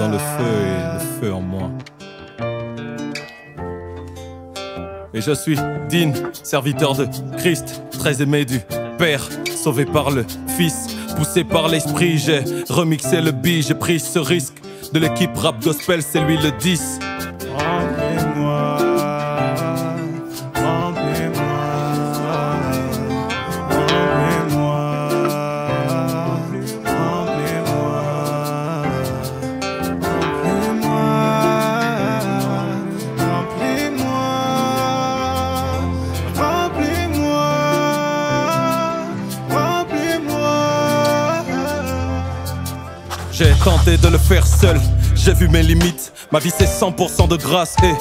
dans le feu et le feu en moi. Et je suis digne, serviteur de Christ, très aimé du Père, sauvé par le Fils, poussé par l'Esprit. J'ai remixé le beat, j'ai pris ce risque. De l'équipe rap gospel, c'est lui le 10. Remplis-moi, remplis-moi, remplis-moi, remplis-moi, remplis-moi, remplis-moi, remplis-moi, remplis-moi. J'ai tenté de le faire seul, j'ai vu mes limites. Ma vie c'est 100% de grâce et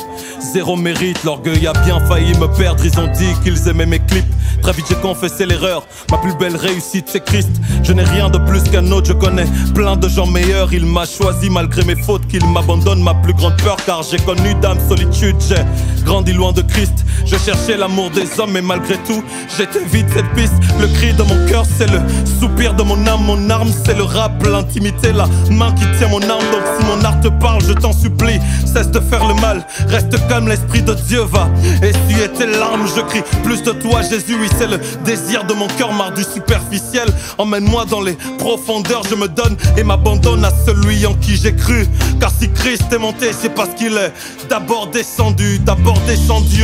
zéro mérite. L'orgueil a bien failli me perdre, ils ont dit qu'ils aimaient mes clips. Très vite j'ai confessé l'erreur, ma plus belle réussite c'est Christ. Je n'ai rien de plus qu'un autre, je connais plein de gens meilleurs. Il m'a choisi malgré mes fautes, qu'il m'abandonne ma plus grande peur. Car j'ai connu d'âme solitude, j'ai grandi loin de Christ. Je cherchais l'amour des hommes mais malgré tout j'étais vide cette piste. Le cri de mon cœur c'est le soupir de mon âme. Mon arme c'est le rap, l'intimité, la main qui tient mon arme. Donc si mon art te parle je t'en supplie, cesse de faire le mal, reste calme, l'esprit de Dieu va essuyer tes larmes. Je crie plus de toi Jésus, oui c'est le désir de mon cœur, marre du superficiel. Emmène-moi dans les profondeurs, je me donne et m'abandonne à celui en qui j'ai cru. Car si Christ est monté c'est parce qu'il est d'abord descendu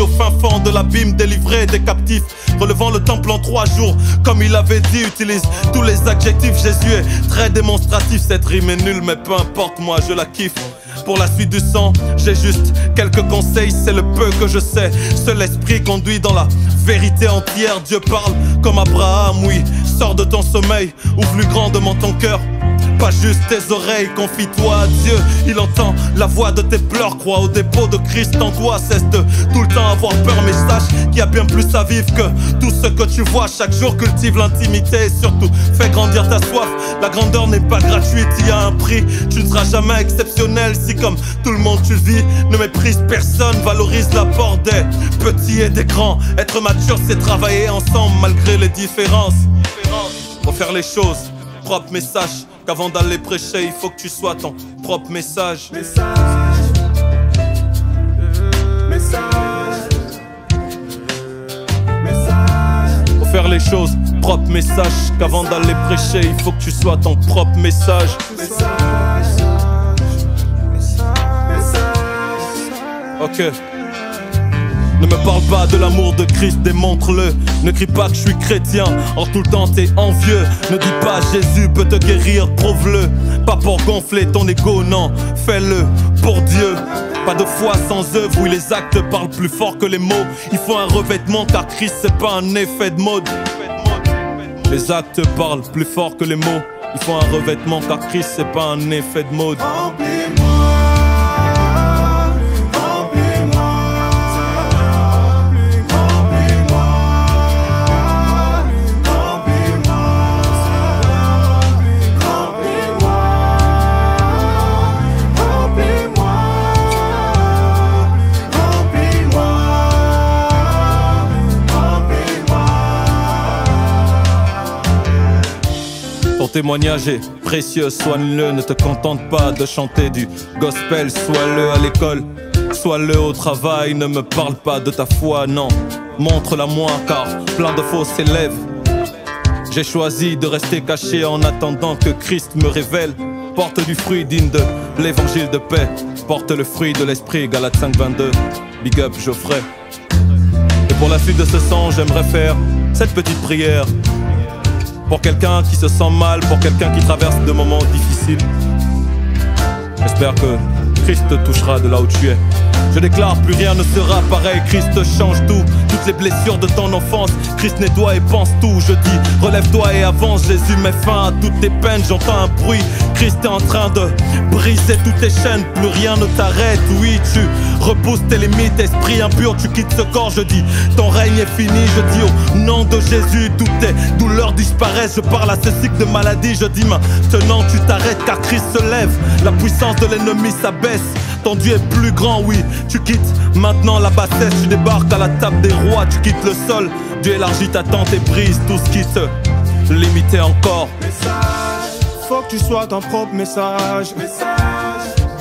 au fin fond de l'abîme, délivré des captifs, relevant le temple en 3 jours comme il avait dit. Utilise tous les adjectifs, Jésus est très démonstratif. Cette rime est nulle mais peu importe, moi je la kiffe. Pour la suite du sang, j'ai juste quelques conseils, c'est le peu que je sais. Seul esprit conduit dans la vérité entière. Dieu parle comme Abraham, oui, sors de ton sommeil, ouvre plus grandement ton cœur. Pas juste tes oreilles, confie-toi à Dieu. Il entend la voix de tes pleurs, crois au dépôt de Christ en toi. Cesse de tout le temps avoir peur, mais sache qu'il y a bien plus à vivre que tout ce que tu vois. Chaque jour cultive l'intimité et surtout fais grandir ta soif. La grandeur n'est pas gratuite, il y a un prix. Tu ne seras jamais exceptionnel si comme tout le monde tu vis. Ne méprise personne, valorise l'apport des petits et des grands. Être mature c'est travailler ensemble malgré les différences. Pour faire les choses propres, mais sache qu'avant d'aller prêcher, il faut que tu sois ton propre message. Pour faire les choses propres, mais sache qu'avant d'aller prêcher, il faut que tu sois ton propre message. Ok. Ne me parle pas de l'amour de Christ, démontre-le. Ne crie pas que je suis chrétien, en tout le temps t'es envieux. Ne dis pas Jésus peut te guérir, prouve-le. Pas pour gonfler ton ego, non, fais-le pour Dieu. Pas de foi sans œuvre, oui les actes parlent plus fort que les mots. Il faut un revêtement car Christ c'est pas un effet de mode. Les actes parlent plus fort que les mots. Il faut un revêtement car Christ c'est pas un effet de mode. Ton témoignage est précieux, soigne-le. Ne te contente pas de chanter du gospel. Sois-le à l'école, sois-le au travail. Ne me parle pas de ta foi, non, montre-la moi car plein de faux s'élèvent. J'ai choisi de rester caché en attendant que Christ me révèle. Porte du fruit digne de l'évangile de paix. Porte le fruit de l'esprit, Galates 5:22. Big up Geoffrey. Et pour la suite de ce son, j'aimerais faire cette petite prière. Pour quelqu'un qui se sent mal, pour quelqu'un qui traverse des moments difficiles. J'espère que Christ te touchera de là où tu es. Je déclare, plus rien ne sera pareil. Christ change tout, toutes les blessures de ton enfance. Christ nettoie et pense tout. Je dis, relève-toi et avance. Jésus met fin à toutes tes peines. J'entends un bruit, Christ est en train de briser toutes tes chaînes. Plus rien ne t'arrête, oui tu repousses tes limites. Esprit impur, tu quittes ce corps. Je dis, ton règne est fini. Je dis au nom de Jésus, toutes tes douleurs disparaissent. Je parle à ce cycle de maladie. Je dis maintenant tu t'arrêtes car Christ se lève. La puissance de l'ennemi s'abaisse. Ton Dieu est plus grand, oui. Tu quittes maintenant la bassesse. Tu débarques à la table des rois. Tu quittes le sol. Dieu élargit ta tente et brise tout ce qui te limitait encore. Message. Faut que tu sois ton propre message.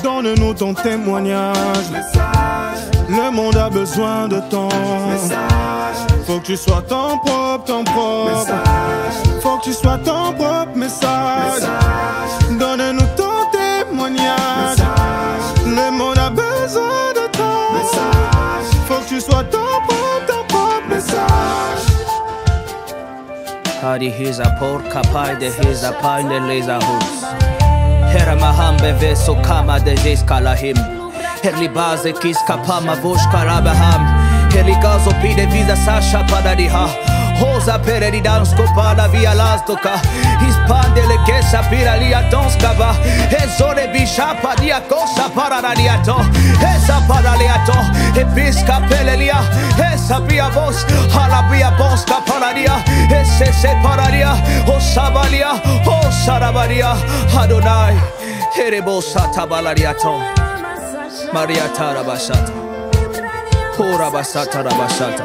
Donne-nous ton témoignage. Le monde a besoin de ton message. Faut que tu sois ton propre message. Faut que tu sois ton propre message. Donne-nous ton témoignage. Le monde a besoin de ton message. Faut que tu sois ton propre message. Hadi hiza porca pai de hiza pai de leza hus. Hera mahambe veso kama de jeskalahim. Herli base kiska pama vosh karabaham. Herli gazo pide visa sasha padadiha. Rosa pereri dansko pala via lastoka. Hispande le kesa pira lia donskaba. Ezore bishapa dia kosa paradiato. Esa paraliato. Episca pelelia. Esa pia vos. Hala pia boska paradia. Ese separaria. O sabalia. O sarabaria. Adonai. Herebosa tabalariato. Maria Tarabashata. Hora basata rabashata.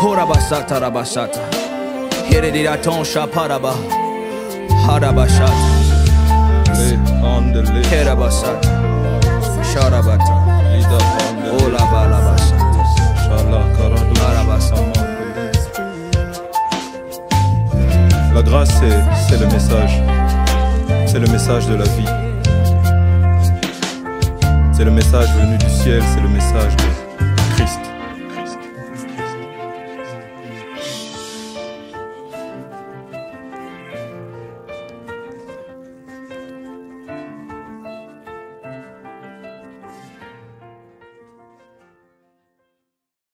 Hora basata rabashata. Herediaton shaparaba. Harabashata. Kerabasata. Sharabata. Ola balabashata. Harabasata. La grâce, c'est le message. C'est le message de la vie. C'est le message venu du ciel, c'est le message de Christ.